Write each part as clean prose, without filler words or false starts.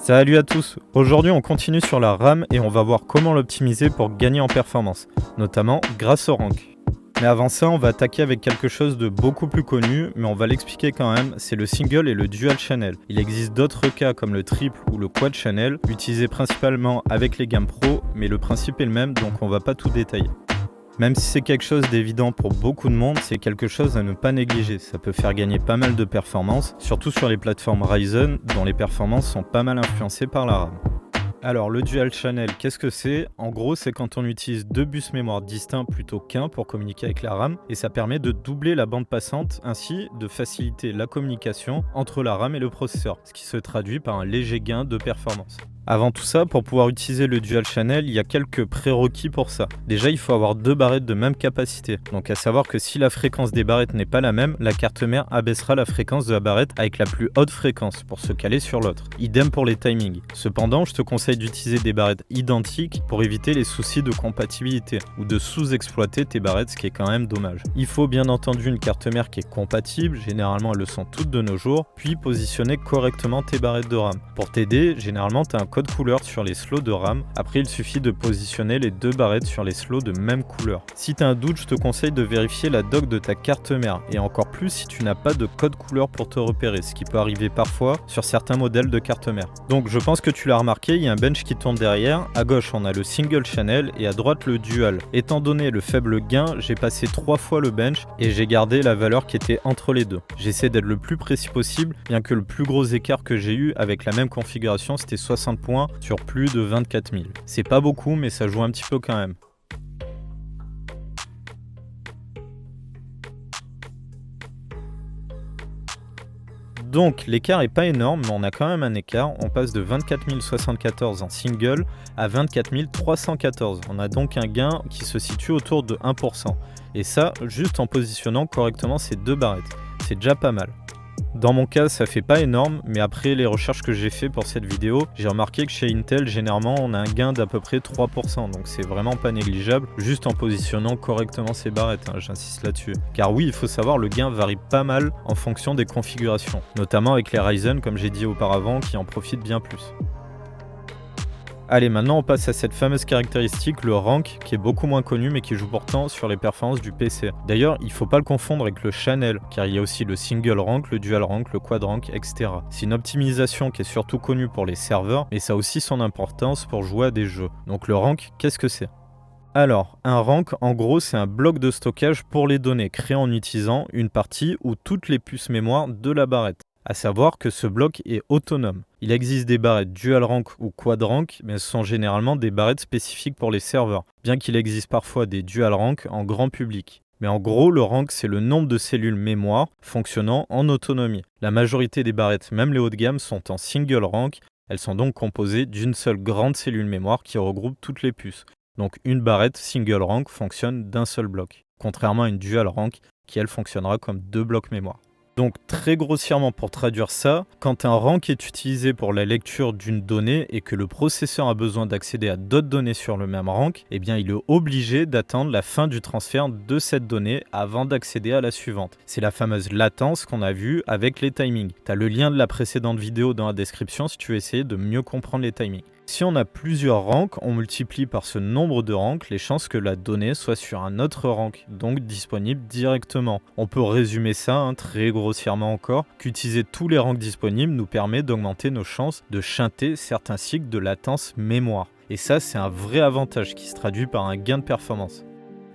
Salut à tous, aujourd'hui on continue sur la RAM et on va voir comment l'optimiser pour gagner en performance, notamment grâce au rank. Mais avant ça, on va attaquer avec quelque chose de beaucoup plus connu, mais on va l'expliquer quand même, c'est le single et le dual channel. Il existe d'autres cas comme le triple ou le quad channel, utilisés principalement avec les gammes pro, mais le principe est le même donc on va pas tout détailler. Même si c'est quelque chose d'évident pour beaucoup de monde, c'est quelque chose à ne pas négliger. Ça peut faire gagner pas mal de performances, surtout sur les plateformes Ryzen, dont les performances sont pas mal influencées par la RAM. Alors le dual channel, qu'est-ce que c'est? En gros, c'est quand on utilise deux bus mémoire distincts plutôt qu'un pour communiquer avec la RAM, et ça permet de doubler la bande passante, ainsi de faciliter la communication entre la RAM et le processeur, ce qui se traduit par un léger gain de performance. Avant tout ça, pour pouvoir utiliser le dual channel, il y a quelques prérequis pour ça. Déjà, il faut avoir deux barrettes de même capacité. Donc à savoir que si la fréquence des barrettes n'est pas la même, la carte mère abaissera la fréquence de la barrette avec la plus haute fréquence pour se caler sur l'autre. Idem pour les timings. Cependant, je te conseille d'utiliser des barrettes identiques pour éviter les soucis de compatibilité ou de sous-exploiter tes barrettes, ce qui est quand même dommage. Il faut bien entendu une carte mère qui est compatible, généralement elles le sont toutes de nos jours, puis positionner correctement tes barrettes de RAM. Pour t'aider, généralement tu as un code couleur sur les slots de RAM. Après, il suffit de positionner les deux barrettes sur les slots de même couleur. Si tu as un doute, je te conseille de vérifier la doc de ta carte mère et encore plus si tu n'as pas de code couleur pour te repérer, ce qui peut arriver parfois sur certains modèles de carte mère. Donc je pense que tu l'as remarqué, il y a un bench qui tourne derrière. À gauche, on a le single channel et à droite le dual. Étant donné le faible gain, j'ai passé 3 fois le bench et j'ai gardé la valeur qui était entre les deux. J'essaie d'être le plus précis possible, bien que le plus gros écart que j'ai eu avec la même configuration, c'était 60 points sur plus de 24 000. C'est pas beaucoup, mais ça joue un petit peu quand même. Donc l'écart est pas énorme, mais on a quand même un écart. On passe de 24 074 en single à 24 314. On a donc un gain qui se situe autour de 1%. Et ça, juste en positionnant correctement ces deux barrettes. C'est déjà pas mal. Dans mon cas, ça fait pas énorme, mais après les recherches que j'ai fait pour cette vidéo, j'ai remarqué que chez Intel, généralement, on a un gain d'à peu près 3%, donc c'est vraiment pas négligeable, juste en positionnant correctement ces barrettes, j'insiste là-dessus. Car oui, il faut savoir, le gain varie pas mal en fonction des configurations, notamment avec les Ryzen, comme j'ai dit auparavant, qui en profitent bien plus. Allez, maintenant on passe à cette fameuse caractéristique, le rank, qui est beaucoup moins connu mais qui joue pourtant sur les performances du PC. D'ailleurs, il ne faut pas le confondre avec le channel, car il y a aussi le single rank, le dual rank, le quad rank, etc. C'est une optimisation qui est surtout connue pour les serveurs, mais ça a aussi son importance pour jouer à des jeux. Donc le rank, qu'est-ce que c'est ? Alors, un rank, en gros, c'est un bloc de stockage pour les données, créé en utilisant une partie ou toutes les puces mémoire de la barrette. À savoir que ce bloc est autonome. Il existe des barrettes dual rank ou quad rank, mais ce sont généralement des barrettes spécifiques pour les serveurs, bien qu'il existe parfois des dual rank en grand public. Mais en gros, le rank, c'est le nombre de cellules mémoire fonctionnant en autonomie. La majorité des barrettes, même les hauts de gamme, sont en single rank. Elles sont donc composées d'une seule grande cellule mémoire qui regroupe toutes les puces. Donc une barrette single rank fonctionne d'un seul bloc, contrairement à une dual rank qui elle fonctionnera comme deux blocs mémoire. Donc très grossièrement pour traduire ça, quand un rank est utilisé pour la lecture d'une donnée et que le processeur a besoin d'accéder à d'autres données sur le même rank, eh bien il est obligé d'attendre la fin du transfert de cette donnée avant d'accéder à la suivante. C'est la fameuse latence qu'on a vue avec les timings. Tu as le lien de la précédente vidéo dans la description si tu veux essayer de mieux comprendre les timings. Si on a plusieurs ranks, on multiplie par ce nombre de ranks les chances que la donnée soit sur un autre rank, donc disponible directement. On peut résumer ça très grossièrement encore, qu'utiliser tous les ranks disponibles nous permet d'augmenter nos chances de shunter certains cycles de latence mémoire. Et ça, c'est un vrai avantage qui se traduit par un gain de performance.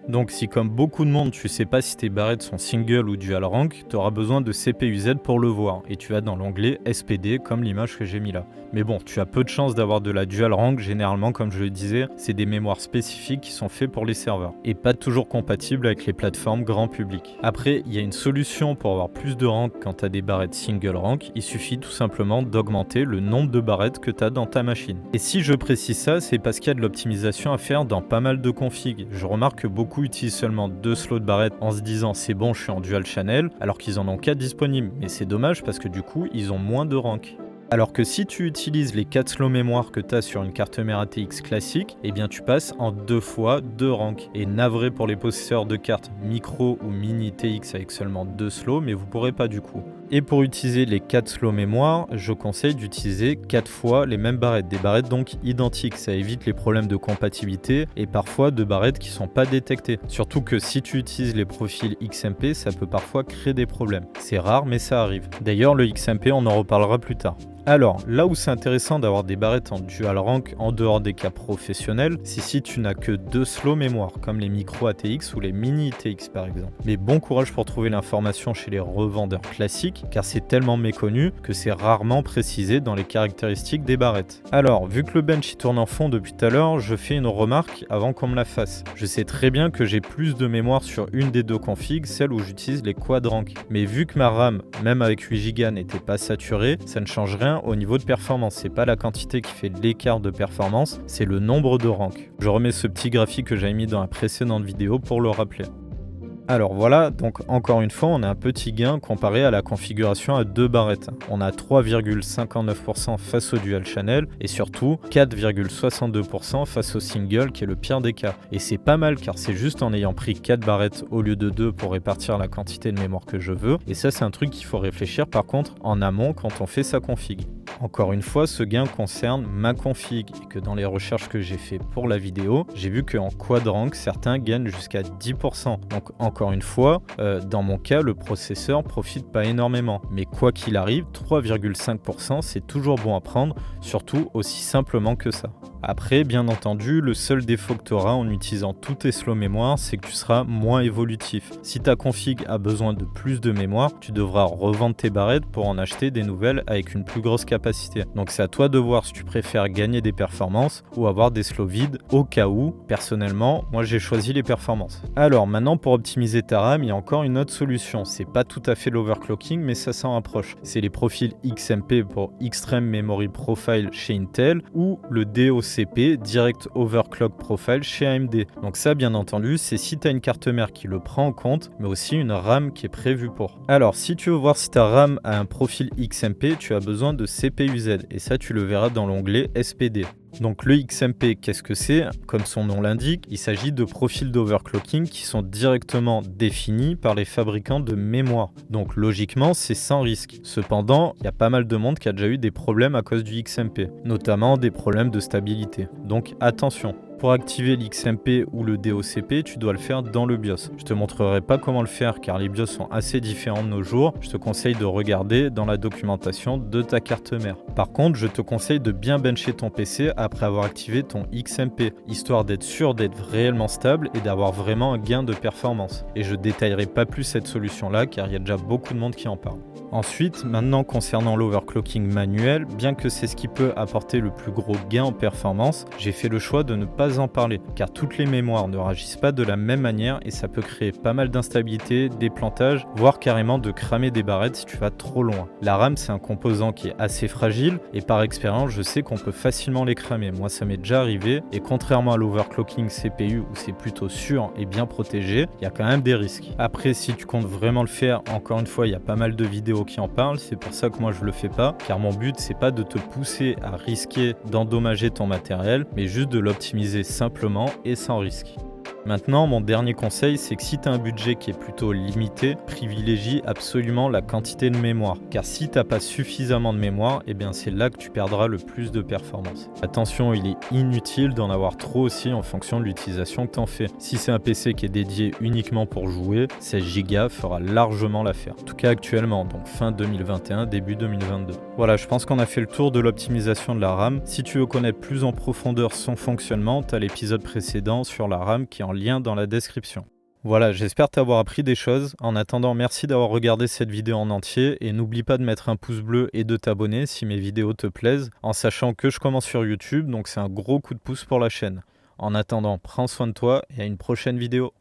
Donc si comme beaucoup de monde tu sais pas si tes barrettes sont single ou dual rank, tu auras besoin de CPU-Z pour le voir et tu vas dans l'onglet SPD comme l'image que j'ai mis là. Mais bon, tu as peu de chances d'avoir de la dual rank, généralement comme je le disais, c'est des mémoires spécifiques qui sont faits pour les serveurs et pas toujours compatibles avec les plateformes grand public. Après, il y a une solution pour avoir plus de rank quand tu as des barrettes single rank, il suffit tout simplement d'augmenter le nombre de barrettes que tu as dans ta machine. Et si je précise ça, c'est parce qu'il y a de l'optimisation à faire dans pas mal de configs. Je remarque que beaucoup utilisent seulement 2 slots de barrettes en se disant c'est bon, je suis en dual channel, alors qu'ils en ont 4 disponibles. Mais c'est dommage parce que du coup, ils ont moins de rank. Alors que si tu utilises les 4 slots mémoire que tu as sur une carte mère ATX classique, eh bien tu passes en 2 fois 2 ranks. Et navré pour les possesseurs de cartes micro ou mini TX avec seulement 2 slots, mais vous pourrez pas du coup. Et pour utiliser les 4 slow mémoire, je conseille d'utiliser 4 fois les mêmes barrettes. Des barrettes donc identiques, ça évite les problèmes de compatibilité et parfois de barrettes qui ne sont pas détectées. Surtout que si tu utilises les profils XMP, ça peut parfois créer des problèmes. C'est rare mais ça arrive. D'ailleurs le XMP, on en reparlera plus tard. Alors, là où c'est intéressant d'avoir des barrettes en dual rank en dehors des cas professionnels, c'est si tu n'as que 2 slow mémoire, comme les micro ATX ou les mini ITX par exemple. Mais bon courage pour trouver l'information chez les revendeurs classiques, car c'est tellement méconnu que c'est rarement précisé dans les caractéristiques des barrettes. Alors, vu que le bench il tourne en fond depuis tout à l'heure, je fais une remarque avant qu'on me la fasse. Je sais très bien que j'ai plus de mémoire sur une des deux configs, celle où j'utilise les quad rank. Mais vu que ma RAM, même avec 8 Go, n'était pas saturée, ça ne change rien au niveau de performance. C'est pas la quantité qui fait l'écart de performance, c'est le nombre de ranks. Je remets ce petit graphique que j'avais mis dans la précédente vidéo pour le rappeler. Alors voilà, donc encore une fois, on a un petit gain comparé à la configuration à 2 barrettes. On a 3,59% face au dual channel et surtout 4,62% face au single qui est le pire des cas. Et c'est pas mal car c'est juste en ayant pris 4 barrettes au lieu de 2 pour répartir la quantité de mémoire que je veux. Et ça c'est un truc qu'il faut réfléchir par contre en amont quand on fait sa config. Encore une fois, ce gain concerne ma config et que dans les recherches que j'ai fait pour la vidéo, j'ai vu qu'en quad rank, certains gagnent jusqu'à 10%. Donc encore une fois, dans mon cas, le processeur profite pas énormément. Mais quoi qu'il arrive, 3,5% c'est toujours bon à prendre, surtout aussi simplement que ça. Après, bien entendu, le seul défaut que tu auras en utilisant tous tes slow mémoire, c'est que tu seras moins évolutif. Si ta config a besoin de plus de mémoire, tu devras revendre tes barrettes pour en acheter des nouvelles avec une plus grosse capacité. Donc c'est à toi de voir si tu préfères gagner des performances ou avoir des slows vides au cas où. Personnellement, moi j'ai choisi les performances. Alors maintenant, pour optimiser ta RAM, il y a encore une autre solution. C'est pas tout à fait l'overclocking, mais ça s'en rapproche. C'est les profils XMP pour Extreme Memory Profile chez Intel ou le DOCP, Direct Overclock Profile chez AMD. Donc ça, bien entendu, c'est si tu as une carte mère qui le prend en compte, mais aussi une RAM qui est prévue pour. Alors, si tu veux voir si ta RAM a un profil XMP, tu as besoin de CPU-Z, et ça, tu le verras dans l'onglet SPD. Donc le XMP, qu'est-ce que c'est? Comme son nom l'indique, il s'agit de profils d'overclocking qui sont directement définis par les fabricants de mémoire. Donc logiquement, c'est sans risque. Cependant, il y a pas mal de monde qui a déjà eu des problèmes à cause du XMP, notamment des problèmes de stabilité. Donc attention. Pour activer l'XMP ou le DOCP, tu dois le faire dans le BIOS. Je te montrerai pas comment le faire car les BIOS sont assez différents de nos jours. Je te conseille de regarder dans la documentation de ta carte mère. Par contre, je te conseille de bien bencher ton PC après avoir activé ton XMP, histoire d'être sûr d'être réellement stable et d'avoir vraiment un gain de performance. Et je détaillerai pas plus cette solution-là car il y a déjà beaucoup de monde qui en parle. Ensuite, maintenant concernant l'overclocking manuel, bien que c'est ce qui peut apporter le plus gros gain en performance, j'ai fait le choix de ne pas en parler, car toutes les mémoires ne réagissent pas de la même manière et ça peut créer pas mal d'instabilité, des plantages, voire carrément de cramer des barrettes si tu vas trop loin. La RAM c'est un composant qui est assez fragile et par expérience je sais qu'on peut facilement les cramer. Moi ça m'est déjà arrivé et contrairement à l'overclocking CPU où c'est plutôt sûr et bien protégé, il y a quand même des risques. Après si tu comptes vraiment le faire, encore une fois il y a pas mal de vidéos qui en parlent, c'est pour ça que moi je le fais pas, car mon but c'est pas de te pousser à risquer d'endommager ton matériel, mais juste de l'optimiser simplement et sans risque. Maintenant, mon dernier conseil, c'est que si tu as un budget qui est plutôt limité, privilégie absolument la quantité de mémoire. Car si tu n'as pas suffisamment de mémoire, eh bien c'est là que tu perdras le plus de performance. Attention, il est inutile d'en avoir trop aussi en fonction de l'utilisation que tu en fais. Si c'est un PC qui est dédié uniquement pour jouer, 16 Go fera largement l'affaire. En tout cas actuellement, donc fin 2021, début 2022. Voilà, je pense qu'on a fait le tour de l'optimisation de la RAM. Si tu veux connaître plus en profondeur son fonctionnement, tu as l'épisode précédent sur la RAM qui est en lien dans la description. Voilà, j'espère t'avoir appris des choses. En attendant, merci d'avoir regardé cette vidéo en entier et n'oublie pas de mettre un pouce bleu et de t'abonner si mes vidéos te plaisent, en sachant que je commence sur YouTube, donc c'est un gros coup de pouce pour la chaîne. En attendant, prends soin de toi et à une prochaine vidéo.